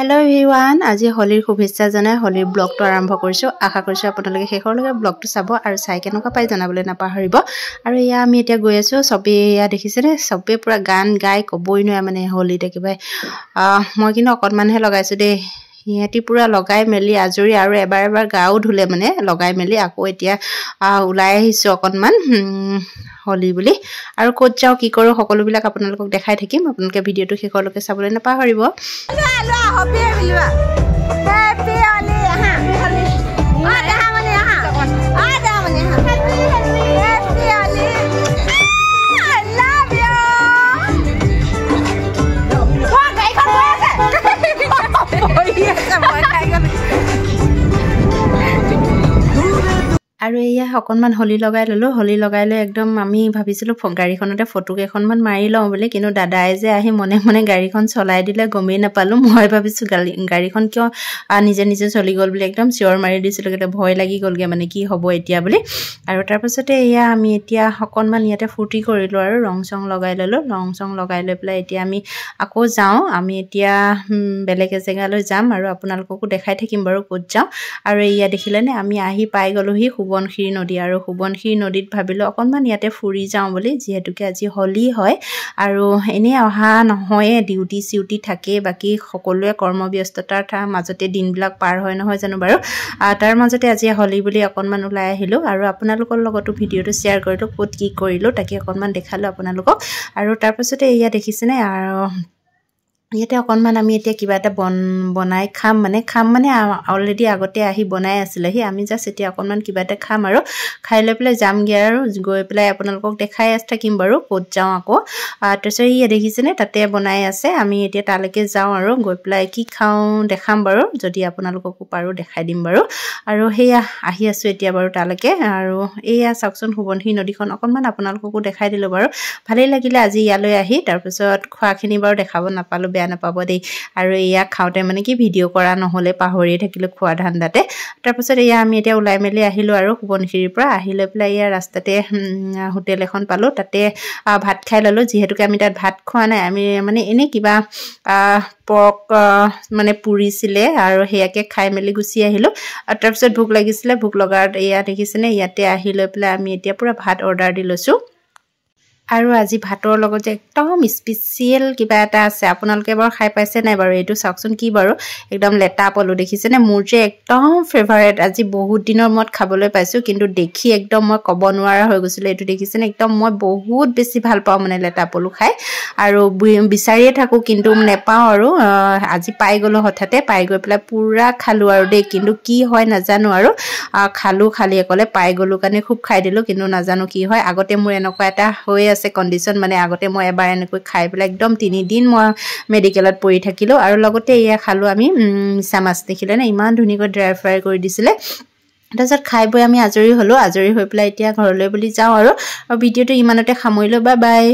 Hello everyone, আজি হলিৰ শুভেচ্ছা জনাই হলিৰ ব্লগটো আৰম্ভ কৰিছো। আশা কৰিছো আপোনালোকে শেষৰলৈকে ব্লগটো চাব আৰু চাই কেনেকুৱা পাই জনাবলৈ নাপাহৰিব। আৰু ইয়া আমি এতিয়া গৈ আছো সবে ইয়া দেখিছেনে সবে পুৰা গান গাই কবই নোৱাৰে মানে হলিতে কিবা মই কিন্তু অকনমানহে লগাইছো দে হিয়াতি পুৰা লগাই মেলি আজৰি আৰু এবাৰ গাও ধুলে মানে লগাই মেলি আকৌ এতিয়া উলাই আহিছো অকনমান হলি বুলি আৰু ক'ত যাও কি কৰো সকলো বিলাক আপোনালোকক দেখাই থাকিম আপোনালোকে ভিডিওটো শেষৰলৈকে চাবলৈ নাপাহৰিব আৰু এয়া অকনমান হলি লগাই ললো হলি লগাই লৈ একদম আমি ভাবিছিলো গাড়ীখনতে ফটো কেখনমান মাৰি লওঁ বুলি কিন্তু দাদাই যে আহি মনে মনে গাড়ীখন চলাই দিলে গমেই নাপালো মই ভাবিছো গাড়ীখন কিয় নিজে নিজে চলি গল বুলি একদম চিঞৰ মাৰি দিছিলো কিন্তু ভয় লাগি গলগে মানে কি হ'ব এতিয়া বুলি আৰু তাৰ পাছতে এয়া আমি এতিয়া অকনমান ইয়াতে ফুৰ্তি কৰিলো আৰু ৰং চং লগাই ললো ৰং চং লগাই লৈ পেলাই এতিয়া আমি আকৌ যাওঁ আমি এতিয়া বেলেগ জেগালৈ যাম আৰু আপোনালোককো দেখাই থাকিম বাৰু ক'ত যাওঁ আৰু এয়া দেখিলেনে আমি আহি পাই গলোহি সুবনখিৰি নদী আৰু সুবনখিৰি নদীত ভাবিলো অকনমান ইয়াতে ফুৰি যাওঁ বুলি যেহেতুকে আজি হলি হয় আৰু এনে অহা নহয় ডিউটি সিউটি থাকে বাকি সকলোৱে কৰ্মব্যস্ততাৰ মাজতে দিনবিলাক পাৰ হয় নহয় জানো বাৰু তাৰ মাজতে আজি হলি বুলি অকনমান ওলাই আহিলো আৰু আপোনালোকৰ লগতো ভিডিওটো শেয়াৰ কৰিলো ক'ত কি কৰিলো তাকে অকনমান দেখালো আপোনালোকক আৰু তাৰ পাছতে এয়া দেখিছেনে আৰু ইয়াতে অকনমান আমি এতিয়া কিবা এটা বনাই খাম মানে অলৰেডি আগতে আহি বনাই আছিল হি আমি জাস্ট এতিয়া অকনমান কিবা এটা খাম আৰু খাই লৈ পেলাই যামগে আৰু গৈ পেলাই আপোনালোকক দেখাই থাকিম বাৰু ক'ত যাওঁ আকৌ তাৰপিছত ইয়া দেখিছেনে তাতে বনাই আছে আমি এতিয়া তালৈকে যাওঁ আৰু গৈ পেলাই কি খাওঁ দেখাম বাৰু যদি আপোনালোককো পাৰো দেখাই দিম বাৰু আৰু হেয়া আহি আছো এতিয়া বাৰু তালৈকে আৰু এয়া চাওকচোন সুবনখিৰি নদীখন অকনমান আপোনালোককো দেখাই দিলো বাৰু ভালেই লাগিলে আজি ইয়ালৈ আহি তাৰপিছত খোৱাখিনি বাৰু দেখাব নাপালো বেয়া নাপাব দেই আৰু এয়া খাওঁতে মানে কি ভিডিও কৰা নহলে পাহৰিয়ে থাকিলো খোৱা ধান্দাতে তাৰপিছত এয়া আমি এতিয়া ওলাই মেলি আহিলো আৰু সুবনখিৰিৰ পৰা আহি লৈ পেলাই এয়া ৰাস্তাতে হোটেল এখন পালো তাতে ভাত খাই ললো যেহেতুকে আমি তাত ভাত খোৱা নাই আমি মানে এনে কিবা পক মানে পুৰিছিলে আৰু হেয়াকে খাই মেলি গুচি আহিলো আৰু তাৰপিছত ভোক লাগিছিলে ভোক লগাৰ এয়া দেখিছেনে ইয়াতে আহি লৈ পেলাই আমি এতিয়া পুৰা ভাত অৰ্ডাৰ দি লৈছো আৰু আজি ভাতৰ লগত যে একদম স্পেশাল কিবা এটা আছে আপোনালোকে বাৰু খাই পাইছে নাই বাৰু এইটো চাওকচোন কি বাৰু একদম লেটা পলু দেখিছেনে মোৰ যে একদম ফেভাৰিট আজি বহুত দিনৰ মত খাবলৈ পাইছো কিন্তু দেখি একদম মই কব নোৱাৰা হৈ গৈছিল এইটো দেখিছেনে একদম মই বহুত বেছি ভাল পাওঁ মানে লেটা পলু খাই আৰু বিচাৰিয়ে থাকো কিন্তু নেপাওঁ আৰু আজি পাই গলো হঠাতে পাই গৈ পেলাই পুৰা খালো আৰু দেই কিন্তু কি হয় নাজানো আৰু খালো খালি একলে পাই গলো কাৰণে খুব খাই দিলো কিন্তু নাজানো কি হয় আগতে মোৰ এনেকুৱা এটা হৈ আছে কন্ডিশন মানে আগতে মই এবাৰ এনেকৈ খাই পেলাই একদম 3 দিন মই মেডিকেলত পৰি থাকিলো আৰু লগতে এয়া খালো আমি মিছা মাছ দেখিলে না ইমান ধুনীয়াকৈ ড্ৰাই ফ্ৰাই কৰি দিছিলে তাৰপিছত খাই বৈ আমি আজৰি হলো আজৰি হৈ পেলাই এতিয়া ঘৰলৈ বুলি যাওঁ আৰু ভিডিওটো ইমানতে সামৰিলো বাই বাই